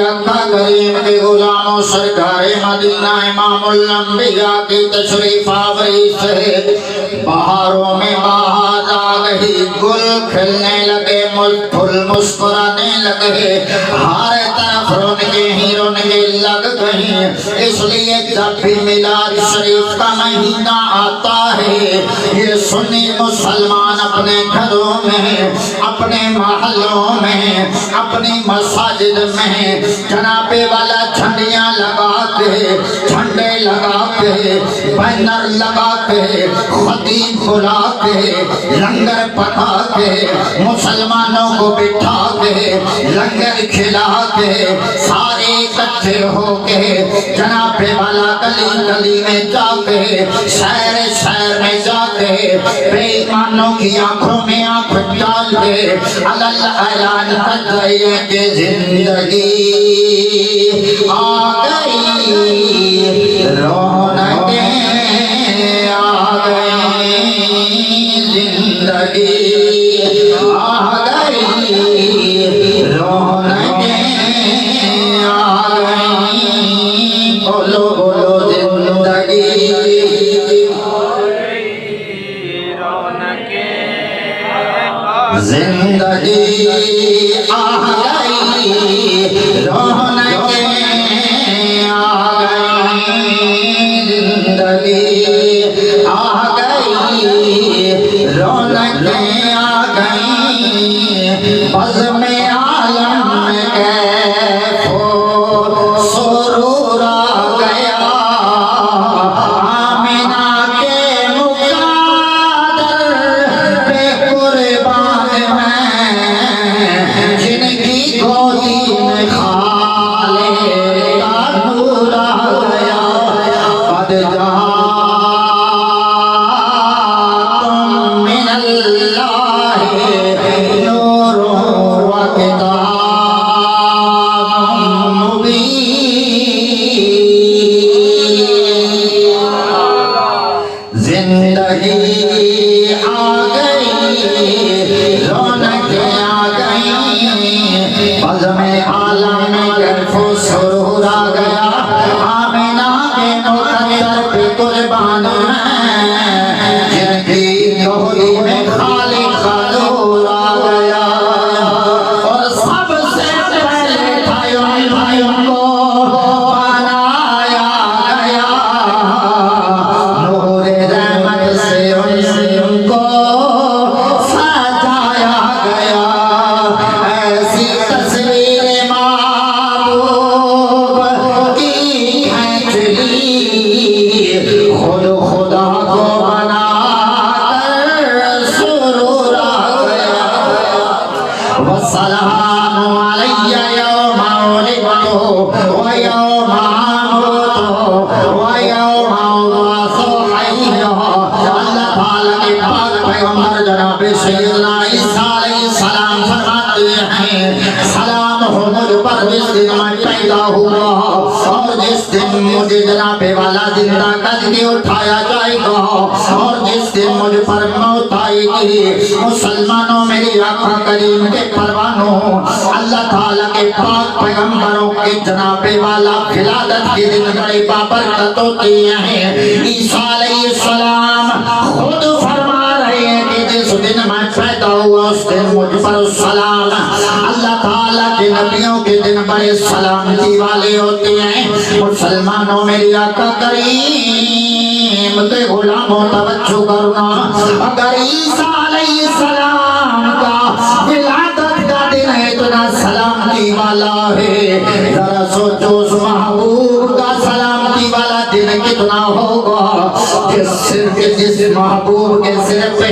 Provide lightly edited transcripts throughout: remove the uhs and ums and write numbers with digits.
آقا کریم کے غلاموں سرکار مدینہ امام الانبیاء کی تشریف آوری سے بہاروں میں بہار آ گئی، گل کھلنے لگے، پھول مسکرانے لگے، ہر طرف رونقیں ہی رونقیں لگ گئی۔ اس لیے جب بھی میلاد شریف کا مہینہ آتا ہے، یہ سنی مسلمان اپنے گھروں میں، اپنے محلوں میں، اپنی مساجد میں جناب والا جھنڈیاں لگا کے، جھنڈے لگا کے، بینر لگا کے، خطیب بلا کے، لنگر پکا کے، مسلمانوں کو بٹھا کے، لنگر کھلا کے، سارے اکٹھے ہو کے جناب والا گلی گلی میں جا کے، شہر شہر میں جا کے، بے ایمانوں کی آنکھوں میں آنکھ ڈال کے علل اعلان کر رہی ہے کہ زندگی آ گئی، رونقیں آ گئی، زندگی آ گئی، رونقیں آ گئی، بولو بولو زندگی زندگی آ گئی، رونقیں آ گئی، زندگی آ گئی، رونقیں آ گئی، بزم عالم میں کیف و سرور آ گیا، آمنہ کے مقادر بے قربان ہیں، جن کی گودی میں خالق کا نور آ گیا، قد جاءتم من اللہ نور و کتاب مبین، زندگی آ گئی، رونقیں آ گئی، بزم عالم میں کیف و سرور آ گیا، آمنہ کے مقدر پہ قربان ہیں، جن کی گودی میں خالق کا نور آ گیا، اور سب سے پہلے بھائیوں کو بنایا گیا، نور رحمت سے ان کو سجایا گیا، ایسی تصویر محبوب کی کھینچ لی، خود خدا کو بنا کر سرور آ گیا، والسلام علی یوم ولدت ویوم اموت ویوم ابعث حیا۔ اللہ تعالیٰ کے پاک پیغمبر جناب سیدنا عیسیٰ علیہ السلام فرماتے ہیں، سلام ہو مجھ پر جس دن میں پیدا ہوا اور جس دن مجھے جناب والا زندہ کر کے اٹھایا جائے گا، اور جس دن مجھ پر موت آئے گی۔ مسلمانوں میری آقا کریم کے پروانوں، اللہ تعالیٰ کے پاک پیغمبروں کے جناب والا ولادت کے دن بڑے بابرکت ہوتے ہیں۔ عیسیٰ علیہ السلام خود فرما رہے ہیں کہ جس دن میں پیدا ہوا اس دن مجھ پر سلام، اللہ تعالیٰ کے نبیوں کے دن بڑے سلامتی والے ہوتے ہیں۔ مسلمانوں میری آقا کریم کے غلاموں توجہ کرنا، اگر عیسیٰ علیہ السلام کا ولادت کا دن اتنا سلامتی والا ہے، ذرا سوچو اس محبوب کا سلامتی والا دن کتنا ہوگا، جس محبوب کے سر پہ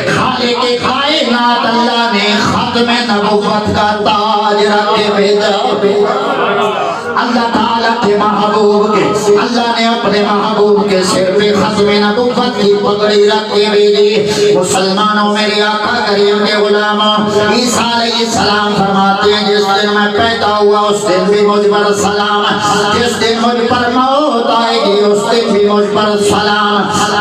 خالق کائنات اللہ نے ختم نبوت کا تاج رکھ کے بھیجا۔ اللہ تعالیٰ کے محبوب کے، اللہ نے اپنے محبوب کے سر پہ ختم نبوت کی پگڑی رکھ کے بھیجی۔ مسلمانوں میرے آقا کریم کے غلاموں، عیسیٰ علیہ السلام فرماتے ہیں جس دن میں پیدا ہوا اس دن بھی مجھ پر سلام، جس دن مجھ پر موت آئے گی اس دن بھی مجھ پر سلام۔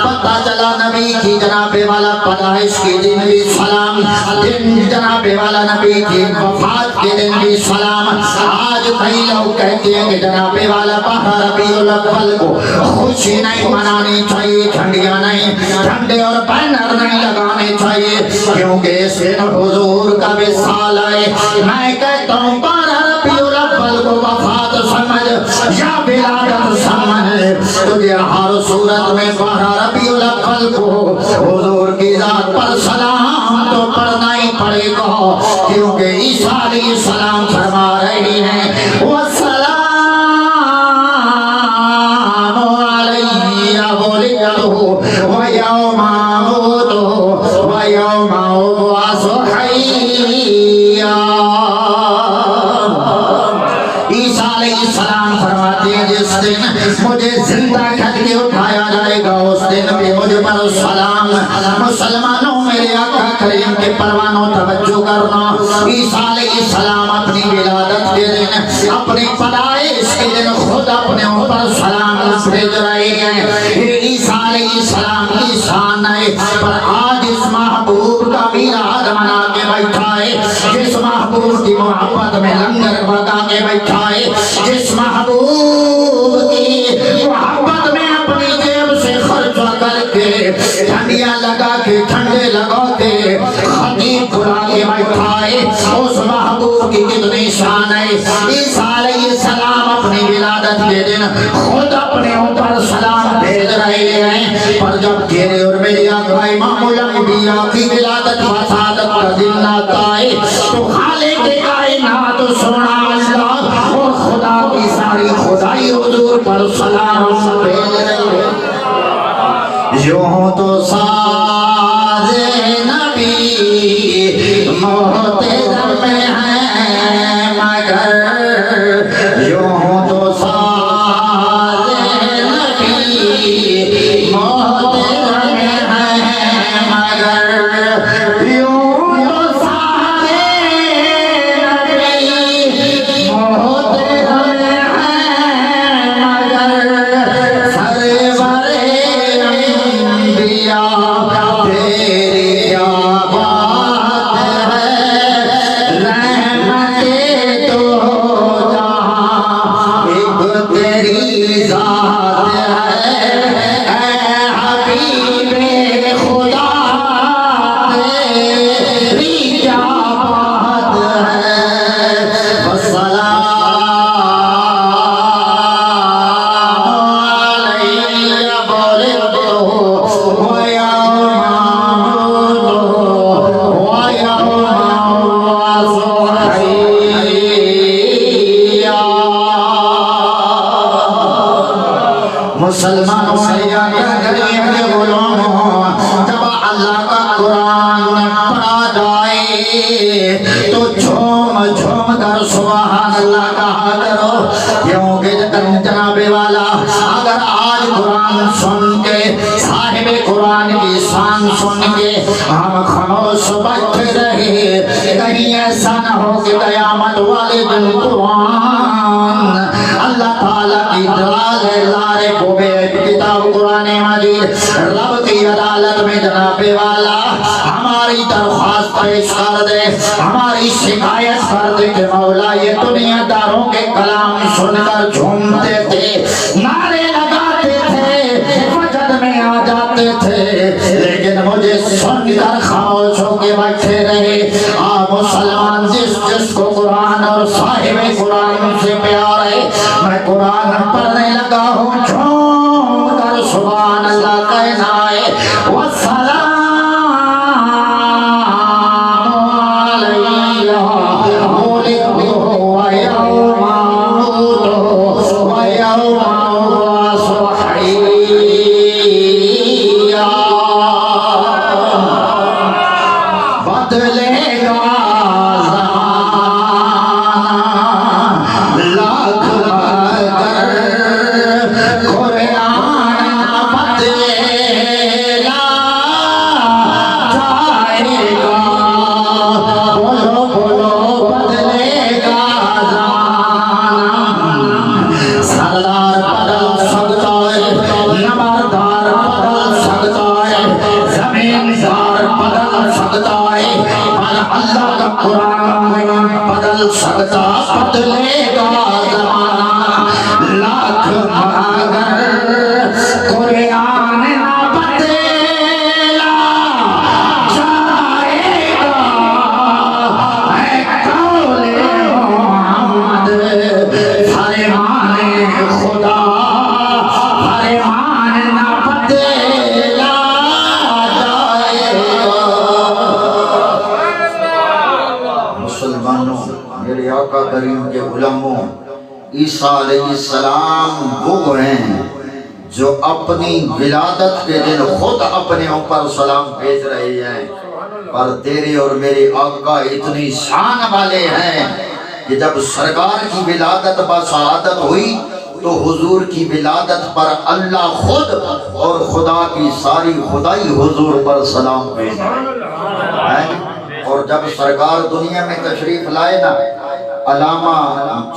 پتہ چلا نبی کی جناب والا پیدائش کے دن بھی سلام، دن جناب والا نبی کی وفات کے دن بھی سلام۔ آج کئی لوگ کہتے ہیں کہ جناب والا ماہ ربیع الاول کو خوشی نہیں منانی چاہیے، جھنڈیاں نہیں، جھنڈے اور بینر نہیں لگانے چاہیے، کیونکہ اس دن حضور کا وصال ہے۔ میں کہتا ہوں ماہ ربیع الاول کو وفات سمجھ یا ولادت سمجھ، تجھے ہر صورت میں ماہ ربیع الاول کو حضور کی ذات پر سلام تو پڑھنا ہی پڑے گا، کیونکہ عیسیٰ علیہ السلام فرما رہی ہیں وَالسَّلَامُ عَلَيَّ وَلِدْتُ وَيَوْمَ أَمُوتُ وَيَوْمَ أُبْعَثُ حَيًّا۔ عیسیٰ علیہ السلام فرماتے ہیں جس دن مجھے زندہ کر کے اٹھایا جائے گا اس دن بھی مجھ پر سلام۔ مسلمانوں میرے آقا کریم کے پروانوں توجہ کرنا، عیسیٰ علیہ السلام اپنی ولادت کے دن، اپنی پیدائش کے دن خود اپنے اوپر سلام بھیج رہے ہیں۔ عیسیٰ علیہ السلام کی شان ہے، پر آج اس محبوب کا میلاد منا کے بیٹھا ہے، جس محبوب کی محبت میں لنگر بگا کے بیٹھا ہے، جس محبوب کی محبت میں اپنی جیب سے خرچ کر کے جھنڈیاں لگا کے جھنڈے لگا کے خطیب بلا کے بیٹھا ہے، اس محبوب کی کتنی شان ہے۔ عیسیٰ علیہ السلام اپنی ولادت کے دن خود اپنے اوپر سلام بھیج رہے ہیں، پر جب تیرے اور میرے آقا امام الانبیاء کی ولادت وفادت کا دن آتا ہے تو خالق کائنات سونا اللہ اور خدا کی ساری خدائی حضور پر سلام بھیج رہے ہیں۔ یوں تو ساز نبی محتضر میں ہے مگر، یوں تو ساز نبی محتضر میں ہے مگر، یوں تو ساز نبی محتضر میں ہے مگر، سرور تیری کیا بات ہے، رحمت تو جہاں ایک تیری ذات ہے، اے حبیب خدا تیری کیا بات ہے۔ والسلام علیہ وَلِدْتُ وَيَوْمَ أَمُوتُ وَيَوْمَ أُبْعَثُ حَيًّا۔ مسلمانوں سے کریم کے غلاموں، جب اللہ کا قرآن پڑھا جائے تو جھوم جھوم کر سبحان اللہ کہا کرو، کیونکہ جناب والا اگر آج قرآن سن کے صاحب قرآن کی شان سن کے ہم خاموش بیٹھے رہے، کہیں ایسا نہ ہو کہ قیامت والے دن قرآن اللہ تعالیٰ کی دلال لارے بوبے کتاب قرآن مجید رب کی عدالت میں جناب والا ہماری درخواست پیش کر دے، ہماری شکایت کر دے کہ مولا یہ دنیا داروں کے کلام سن کر جھومتے تھے، نعرے لگاتے تھے، وجد میں آ جاتے تھے، لیکن مجھے سن کر خاموش ہو کے بیٹھے رہے۔ مسلمان جس کو قرآن اور صاحب قرآن سے پیار ہے، میں قرآن پڑھنے لگا ہوں، جھوم کر سبحان اللہ کہنا ہے۔ والسلام علیہ وَلِدْتُ وَيَوْمَ أَمُوتُ وَيَوْمَ أُبْعَثُ حَيًّا۔ بدلے گا زمانہ لاکھ مگر بدل سکتا بدلے گا زمانہ لاکھ مگر قرآن نہ بدلا جائے گا اے قول محمد فرمان خدا فرمان نہ بدلا جائے گا مسلمانوں میرے آقا کریم کے غلاموں عیسیٰ علیہ السلام وہ ہیں جو اپنی ولادت کے دن خود اپنے اوپر سلام بھیج رہے ہیں پر تیرے اور میرے آقا اتنی شان والے ہیں کہ جب سرکار کی ولادت بسعادت ہوئی تو حضور کی ولادت پر اللہ خود اور خدا کی ساری خدائی حضور پر سلام بھیج رہے ہیں۔ اور جب سرکار دنیا میں تشریف لائے نا علامہ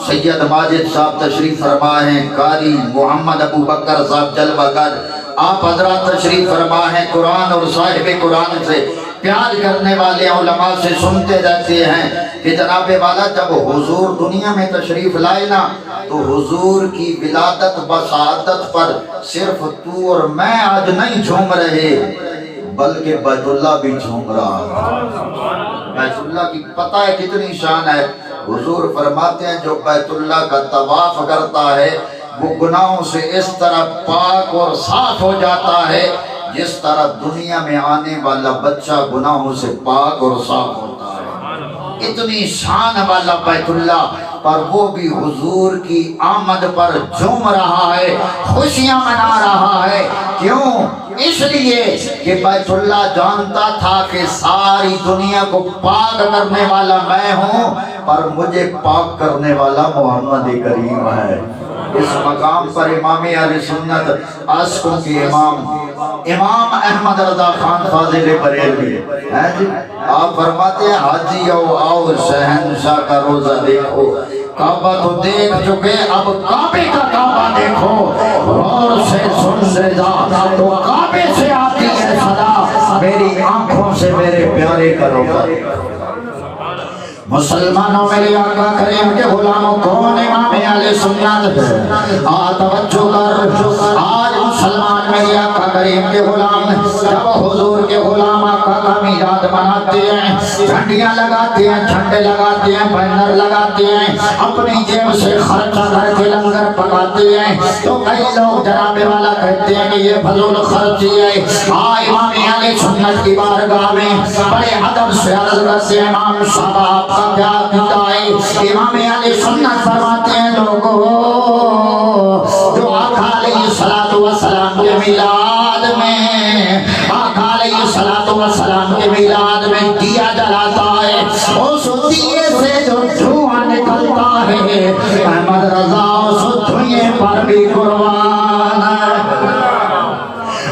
سید ماجد صاحب تشریف فرما ہیں، قاری محمد ابو بکر صاحب جلوہ گر آپ حضرات تشریف فرما ہیں، قرآن اور صاحب قرآن سے پیار کرنے والے علماء سے سنتے رہتے ہیں کہ جناب والا جب حضور دنیا میں تشریف لائے نا تو حضور کی ولادت بسعادت پر صرف تو اور میں آج نہیں جھوم رہے بلکہ بیت اللہ بھی جھوم رہا ہے۔ بیت اللہ کی پتہ ہے کتنی شان ہے، حضور فرماتے ہیں جو بیت اللہ کا طواف کرتا ہے وہ گناہوں سے اس طرح پاک اور صاف ہو جاتا ہے جس طرح دنیا میں آنے والا بچہ گناہوں سے پاک اور صاف ہوتا ہے۔ اتنی شان والا بیت اللہ پر وہ بھی حضور کی آمد پر جھوم رہا ہے، خوشیاں منا رہا ہے۔ کیوں؟ اس لیے کہ بیت اللہ جانتا تھا کہ ساری دنیا کو پاک کرنے والا میں ہوں پر مجھے پاک کرنے والا محمد کریم ہے۔ اس مقام پر امام اہل سنت عاشقوں کے امام احمد رضا خان فاضل بریلوی ہیں جی، آپ فرماتے ہیں حاجی آؤ شہنشاہ کا روزہ دیکھو، کعبہ تو دیکھ چکے اب کعبے کا کعبہ دیکھو، غور سے سن رضا تو کعبے سے آتی ہے صدا، میری آنکھوں سے میرے پیارے کا روزہ دیکھو۔ مسلمانوں میرے آقا کریم کے غلاموں کون امام اہل سنت ہے؟ توجہ کر، آج مسلمان میرے آقا کریم کے غلام جب حضور کے غلام آقا کا میلاد مناتے ہیں، جھنڈیاں لگاتے ہیں، جھنڈے لگاتے ہیں، بینر لگاتے ہیں، اپنی جیب سے خرچہ کر کے لنگر پکاتے ہیں تو کئی لوگ جناب والا کہتے ہیں کہ یہ فضول خرچی ہے۔ امام اہل سنت کی بارگاہ میں بڑے ادب سے عرض کرتے ہیں امام صاحب آپ کا کیا عقیدہ ہے؟ امام اہل سنت فرماتے ہیں لوگوں جو آقا علیہ الصلوۃ والسلام کے میلاد میں آقا علیہ الصلوۃ والسلام کے میلاد میں دیا جلاتا ہے، اس دیے سے جو دھواں نکلتا ہے احمد رضا اس دھوئیں پر بھی قربان ہے،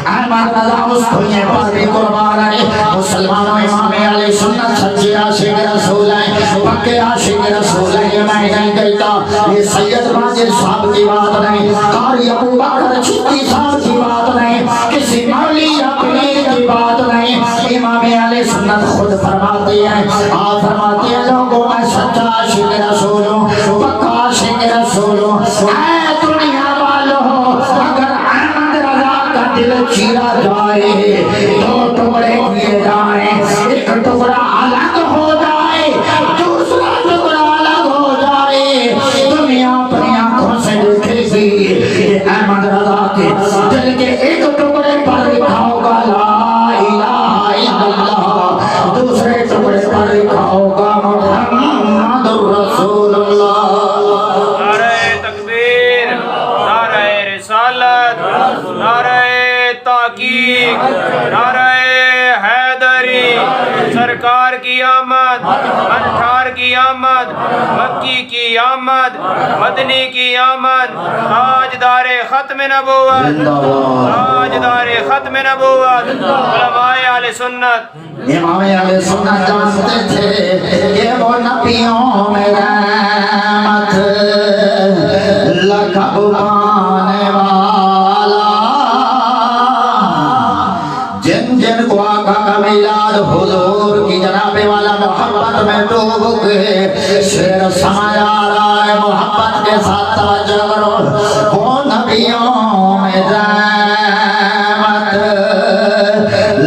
احمد رضا اس دھوئیں پر بھی قربان ہے۔ مسلمانوں امام اہل سنت سچے عاشق رسول ہیں، پکے عاشق رسول ہیں، یہ میں نہیں کہتا، یہ سید ماجد صاحب کی بات نہیں، قاری ابو بکر چشتی صاحب کی بات نہیں، کسی مولی اپنی کی بات نہیں، امام اہل سنت خود فرماتے ہیں، آپ فرماتے ہیں لوگوں میں سچا عاشق رسول ہوں، پکا عاشق رسول ہوں، اے دنیا والوں اگر احمد رضا کا دل چیرا جائے دو ٹکڑے کیے جائیں، ایک ٹکڑا الگ ہو جائے دوسرا ٹکڑا الگ ہو جائے، دنیا اپنی آنکھوں سے دیکھے گی کہ احمد رضا کے دل کے ایک ٹکڑے پر لکھا ہوگا لا الہ الا اللہ، دوسرے ٹکڑے پر لکھا ہوگا محمد رسول اللہ۔ نعرہ تکبیر، نعرہ رسالت، نعرہ تحقیق، نعرہ حیدری، سرکار کی آمد، انٹھار کی آمد، مکی کی آمد، مدنی کی آمد، تاجدار ختم نبوت، تاجدار ختم نبوت، علماء اہل سنت۔ امام اہل سنت جانتے تھے کہ وہ نبیوں میں رحمت لقب پانے والا، جن جن کو آقا کا میلاد حضور کی جناب والا محبت میں ڈوب گئے، شیر کے ساتھ توجہ کرو وہ نبیوں میں رحمت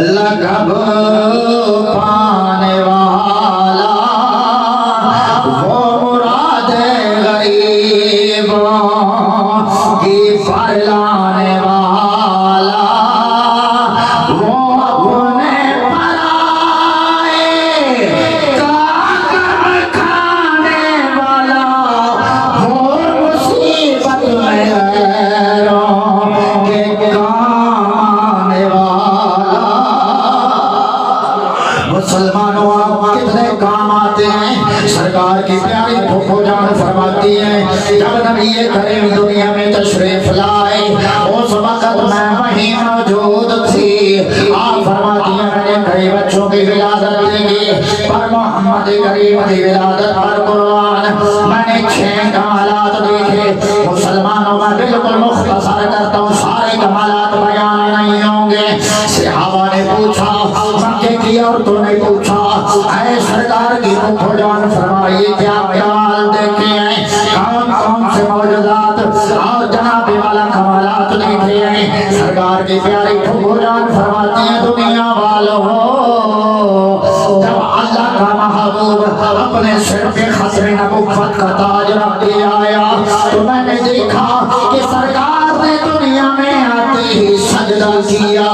لقب پانے والا وہ مراد غریبوں کی پھیلانے والا وہ اپنے پرائے کا کھانے والا وہ مصیبت میں غیروں کے کام آنے والا مسلمانوں آپ کتنے کام آتے ہیں سرکار کی پیاری پھوپھو جان فرماتی ہیں جب نبی کریم دنیا میں تشریف لائے اس وقت میں وہیں موجود تھی آپ فرماتی ہیں میں نے کئی بچوں کی ولادت دیکھی پر محمد کریم کی ولادت پر قرآن میں نے 6 کمالات دیکھے مسلمانوں میں بالکل مختصر کرتا ہوں سارے کمالات بیان نہیں ہوں گے صحابہ نے پوچھا مکے کی عورتوں نے پوچھا اے سرکار کی پھوپھو جان فرمائیے کیا کمال دیکھے ہیں کون کون سے معجزات اور جناب والا کمالات دیکھے ہیں سرکار کی پیاری پھوپھو جان فرماتی ہیں دنیا والوں جب اللہ کا محبوب اپنے سر پہ خطر نبوت کا تاج رکھ کے آیا تو میں نے دیکھا کہ سرکار نے دنیا میں آتے ہی سجدہ کیا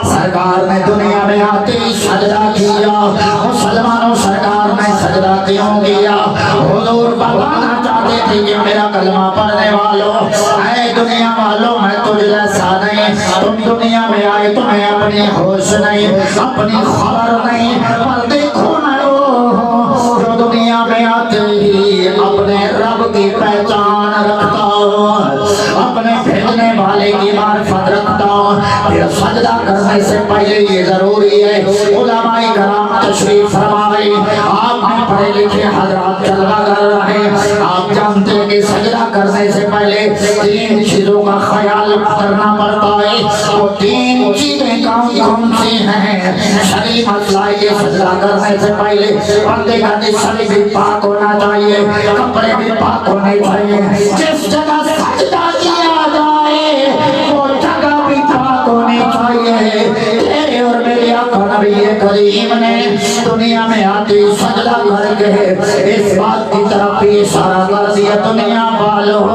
سرکار نے دنیا میں آتے ہی سجدہ کیا مسلمانوں سرکار نے سجدہ کیوں کیا حضور بتانا چاہتے تھے کہ میرا کلمہ پڑھنے والوں اے دنیا والوں میں تجھ جیسا نہیں تم دنیا میں آئے تمہیں اپنی ہوش نہیں اپنی خبر نہیں پر دیکھو میں وہ ہوں جو دنیا میں آتے ہی اپنے رب کی پہچان رکھتا ہوں اپنے بھیجنے والے کی معرفت رکھتا ہوں پھر سجدہ کرنے سے پہلے یہ ضروری ہے علماء کرام تشریف فرمائے آپ نے پڑھے لکھے حضرات جلوہ کر رہے آپ جانتے ہیں کہ سجدہ کرنے سے پہلے 3 چیزوں کا خیال کرنا پڑتا ہے وہ 3 چیزیں کون سی ہیں شریف مسئلہ یہ سجدہ کرنے سے پہلے بندے کا جسم بھی پاک ہونا چاہیے کپڑے بھی پاک ہونے چاہیے جس جگہ سجدہ کیا جائے وہ جگہ بھی پاک ہونی چاہیے تیرے اور میرے آقا نبی کریم نے دنیا میں آتی سجدہ کر کے اس بات کی طرف بھی اشارہ کر دیا دنیا والوں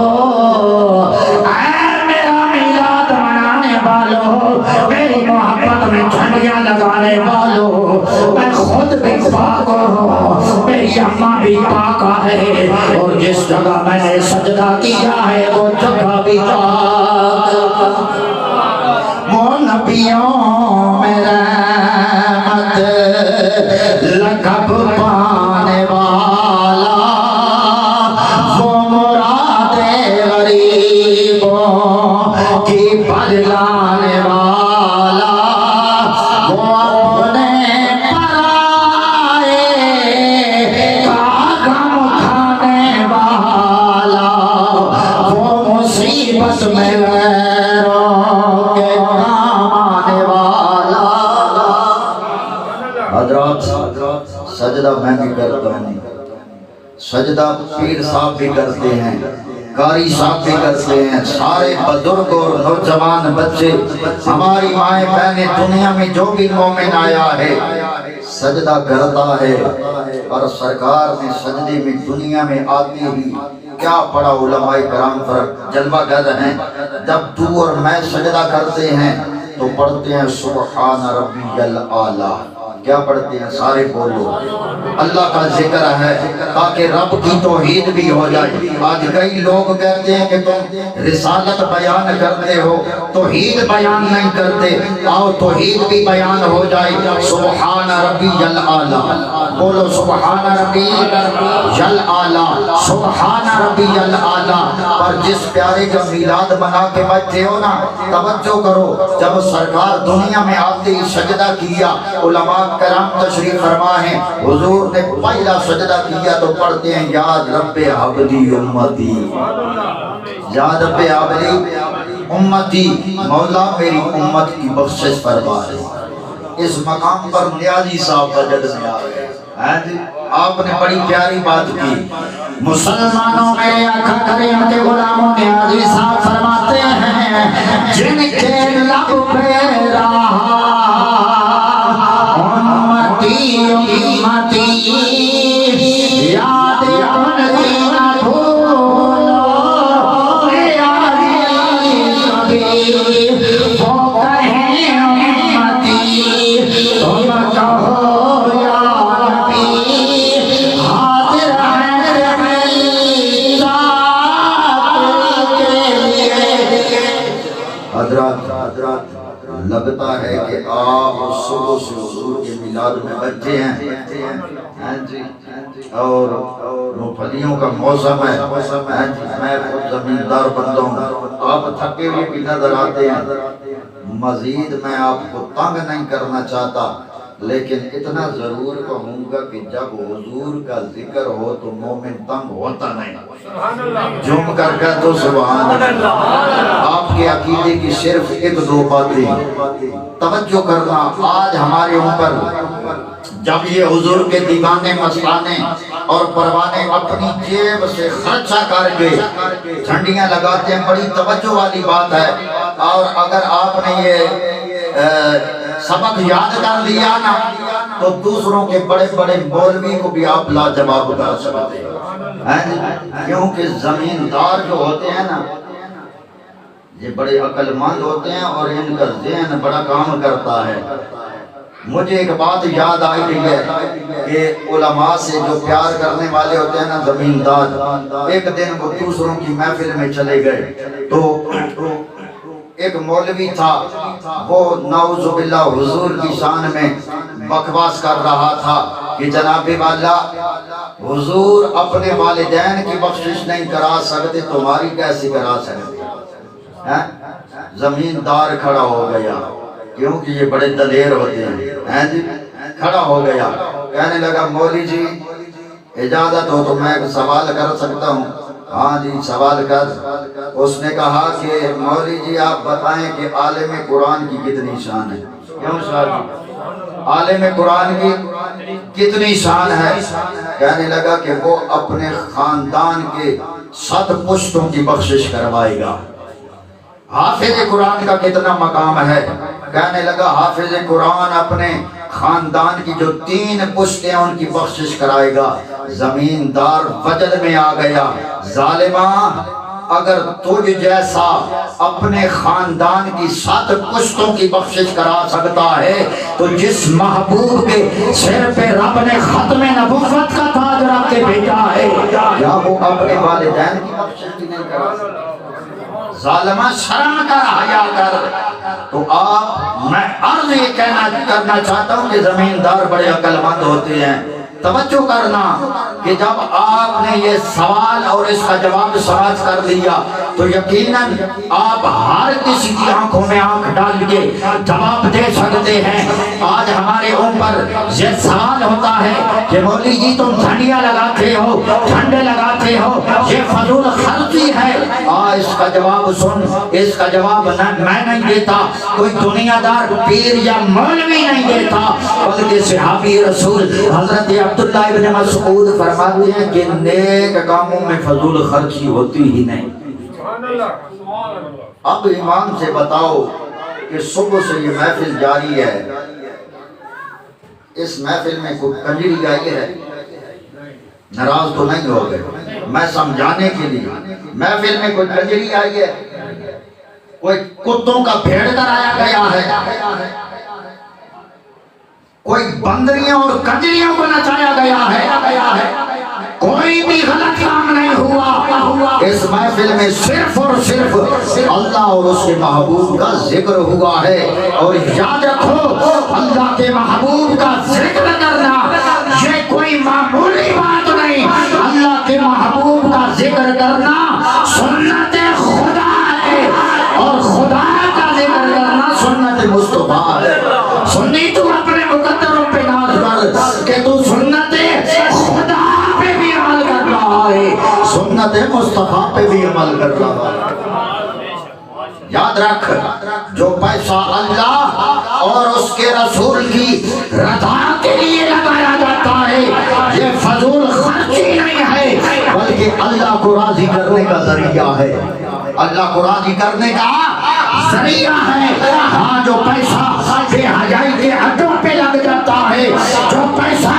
اے میرا میلاد منانے والوں میری محبت میں جھنڈیاں لگانے والوں میں خود بھی پاک ہوں میری اماں بھی پاک ہے اور جس جگہ میں نے سجدہ کیا ہے وہ جگہ بھی پاک وہ نبیوں میں رحمت لقب پانے والا وہ مراد غریبوں کی بدلانے والا وہ اپنے پرائے کا غم کھانے والا وہ مصیبت میں غیروں کے کام آنے والا حضرات سجدہ میں بھی کرتا ہوں سجدہ پیر صاحب بھی کرتے ہیں قاری صاحب بھی کرتے ہیں سارے بزرگ اور نوجوان بچے ہماری مائیں بہنیں دنیا میں جو بھی مومن آیا ہے سجدہ کرتا ہے اور سرکار نے سجدے میں دنیا میں آتے ہی کیا پڑا علماء کرام پر جلوہ گر ہیں جب تو اور میں سجدہ کرتے ہیں تو پڑھتے ہیں سبحان ربی الاعلیٰ کیا پڑھتے ہیں سارے بولو اللہ کا ذکر ہے تاکہ رب کی توحید بھی ہو جائے آج کئی لوگ کہتے ہیں کہ تم رسالت بیان کرتے ہو توحید بیان نہیں کرتے آؤ توحید بھی بیان ہو جائے سبحان ربی الاعلیٰ بولو سبحان ربی الاعلیٰ سبحان ربی الاعلیٰ پر جس پیارے کا میلاد بنا کے بیٹھے ہو نا توجہ کرو جب سرکار دنیا میں آتے ہی سجدہ کیا علماء کرام تشریف فرما ہے حضور نے پہلا سجدہ کیا تو پڑھتے ہیں یاد رب عبدی امتی یاد رب عبدی امتی مولا میری امت کی بخشش فرما ہے اس مقام پر نیازی صاحب بجد میں آ گئے آپ نے بڑی پیاری بات کی مسلمانوں میرے آقا کریم کے غلاموں نے عزیز صاحب فرماتے ہیں جن کے لب پہ رہا امتی امتی یاد ان کی نہ بھولو یاری کبھی وہ کہیں امتی تم کہو یا نبی حاضر ہیں میری ذات کے لیے۔ حضرات لگتا ہے کہ آپ صبح سے حضور کے میلاد میں بیٹھے ہیں ہاں جی، اور پھلیوں کا موسم ہے ہاں جی، میں خود زمیندار بندہ ہوں، آپ تھکے ہوئے بھی نظر آتے ہیں۔ مزید میں آپ کو تنگ نہیں کرنا چاہتا، لیکن اتنا ضرور کہوں گا کہ جب حضور کا ذکر ہو تو مومن تنگ ہوتا نہیں۔ جم کر کہہ دو سبحان اللہ۔ آپ کے عقیدے کی صرف ایک دو باتیں توجہ کرنا۔ آج ہمارے اوپر جب یہ حضور کے دیوانے مستانے اور پروانے اپنی جیب سے خرچہ کر کے جھنڈیاں لگاتے ہیں، بڑی توجہ والی بات ہے۔ اور اگر آپ نے یہ سبق یاد کر لیا نا تو دوسروں کے بڑے بڑے مولوی کو بھی آپ لاجواب کر سکتے ہیں، کیونکہ زمیندار جو ہوتے ہیں نا یہ بڑے عقل مند ہوتے ہیں اور ان کا ذہن بڑا کام کرتا ہے۔ مجھے ایک بات یاد آئی رہی ہے کہ علماء سے جو پیار کرنے والے ہوتے ہیں نا زمیندار، ایک دن وہ دوسروں کی محفل میں چلے گئے تو ایک مولوی تھا، وہ نعوذ باللہ حضور کی شان میں بکواس کر رہا تھا کہ جناب والا حضور اپنے والدین کی بخشش نہیں کرا سکتے، تمہاری کیسی کرا سکتے؟ زمیندار کھڑا ہو گیا، کیونکہ یہ بڑے دلیر ہوتے ہیں جی، کھڑا ہو گیا، کہنے لگا مولوی جی اجازت ہو تو میں ایک سوال کر سکتا ہوں؟ ہاں جی سوال کر۔ اس نے کہا کہ مولوی جی آپ بتائیں کہ عالم قرآن کی کتنی شان ہے؟ کیوں شان؟ عالم قرآن کی کتنی شان ہے؟ کہنے لگا کہ وہ اپنے خاندان کے 7 پشتوں کی بخشش کروائے گا۔ حافظ قرآن کا کتنا مقام ہے؟ کہنے لگا حافظ قرآن اپنے خاندان کی جو 3 پشتیں ہیں ان کی بخشش کرائے گا۔ زمیندار وجد میں آ گیا، ظالمہ اگر تجھ جیسا اپنے خاندان کی 7 پشتوں کی بخشش کرا سکتا ہے تو جس محبوب کے سر پہ رب نے ختم نبوت کا تاج رکھ کے بھیجا ہے کیا وہ اپنے والدین کی بخشش بھی نہیں کرا سکتا؟ ظالمہ شرم کر، حیا کر۔ تو آپ میں عرض یہ کرنا چاہتا ہوں کہ زمیندار بڑے عقل مند ہوتے ہیں۔ توجہ کرنا کہ جب آپ نے یہ سوال اور اس کا جواب سمجھ کر لیا تو یقیناً آپ ہر کسی کی آنکھوں میں آنکھ ڈال کے جواب دے سکتے ہیں۔ آج ہمارے اوپر یہ سوال ہوتا ہے کہ مولوی جی تم جھنڈیاں لگاتے ہو، جھنڈے لگاتے ہو، یہ فضول خرچی ہے۔ اس کا جواب سن، اس کا جواب میں نہیں دیتا، کوئی دنیا دار پیر یا مولوی نہیں دیتا، بلکہ صحابی رسول حضرت عبداللہ ابن مسعود فرماتے ہیں کہ نیک کاموں میں فضول خرچی ہوتی ہی نہیں۔ اب ایمان سے بتاؤ کہ صبح سے یہ محفل جاری ہے، اس محفل میں کوئی کنجری آئی ہے؟ ناراض تو نہیں ہو گئے؟ میں سمجھانے کے لیے، محفل میں کوئی کنجری آئی ہے؟ کوئی کتوں کا بھیڑ کرایا گیا ہے؟ کوئی بندریوں اور کنجریوں کو نچایا گیا ہے؟ کوئی بھی غلط کام نہیں ہوا۔ اس محفل میں صرف اور صرف اللہ اور اس کے محبوب کا ذکر ہوا ہے۔ اور یاد رکھو اللہ کے محبوب کا ذکر کرنا یہ کوئی معمولی بات نہیں، اللہ کے محبوب کا ذکر کرنا سنت خدا ہے، اور خدا کا ذکر کرنا سنت مصطفیٰ ہے۔ سنی تو اپنے مقدروں پہ ناز کر کہ تو سنت خدا پہ بھی عمل کر رہا ہے، سنت مصطفیٰ پہ بھی عمل کر رہا ہے۔ یاد رکھ جو پیسہ اللہ اور اس کے رسول کی رضا کے لیے لگایا جاتا ہے یہ فضول خرچی نہیں ہے، بلکہ کو راضی کرنے کا ذریعہ ہے، اللہ کو راضی کرنے کا ذریعہ ہے۔ ہاں جو پیسہ بے حیائی کے اڈوں پہ لگ جاتا ہے، جو پیسہ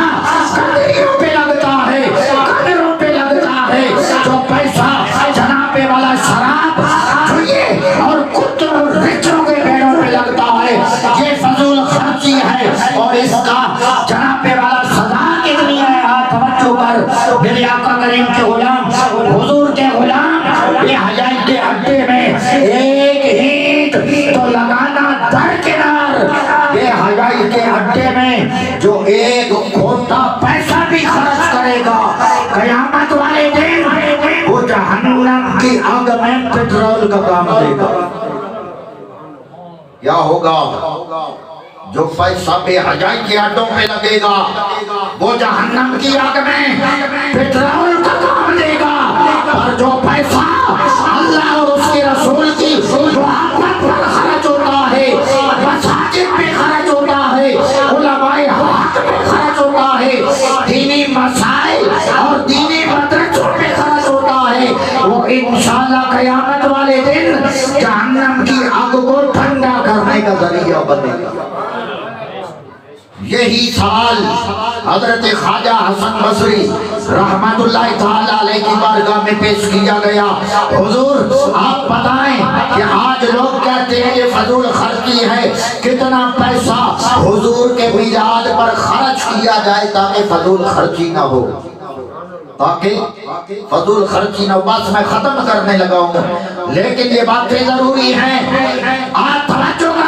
کنجریوں پہ لگتا ہے، کنجروں پہ لگتا ہے، جو پیسہ جناب والا شراب جوئے اور کتوں اور رچوں کے بیڑوں پہ لگتا ہے، یہ فضول خرچی ہے، اور اس کا جناب والا سزا کتنی ہے؟ توجہ کر میرے آقا کریم کے غلام، حضور کے غلام، بے حیائی کے اڈے میں ایک اینٹ تو لگانا درکنار، بے حیائی کے اڈے میں جو ایک کھوٹا پیسہ بھی خرچ کرے گا، قیامت والے دن وہ جہنم کی آگ میں پیٹرول کا کام دے گا۔ کیا ہوگا؟ جو پیسہ بے حیائی کے اڈوں پہ لگے گا وہ جہنم کی آگ میں پیٹرول کا کام دے گا، اور جو پیسہ اللہ اور اس کے رسول کی محبت پر خرچ ہوتا ہے، مساجد پہ خرچ ہوتا ہے، علماء حق پہ خرچ ہوتا ہے، دینی مسائل اور دینی مدرسوں پہ خرچ ہوتا ہے، وہ انشاءاللہ قیامت والے دن جہنم کی آگ کو ٹھنڈا کرنے کا ذریعہ بنے گا۔ یہی سوال حضرت خواجہ حسن بصری رحمت اللہ تعالی علیہ کی بارگاہ میں پیش کیا گیا، حضور آپ بتائیں کہ آج لوگ کہتے ہیں یہ فضول خرچی ہے، کتنا پیسہ حضور کے میلاد پر خرچ کیا جائے تاکہ فضول خرچی نہ ہو، تاکہ فضول خرچی نہ ہو۔ بس میں ختم کرنے لگا ہوں، لیکن یہ باتیں ضروری ہیں، آپ توجہ کر۔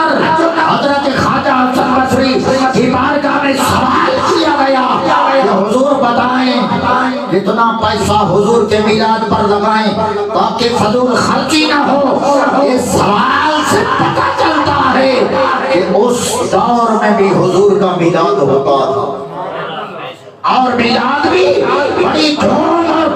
حضرت خواجہ حسن بصری کی بارگاہ میں سوال کیا گیا کہ حضور بتائیں کتنا پیسہ حضور کے میلاد پر لگائیں تاکہ فضول خرچی نہ ہو۔ اس سوال سے پتہ چلتا ہے کہ اس دور میں بھی حضور کا میلاد ہوتا تھا، اور میلاد بھی بڑی دھوم اور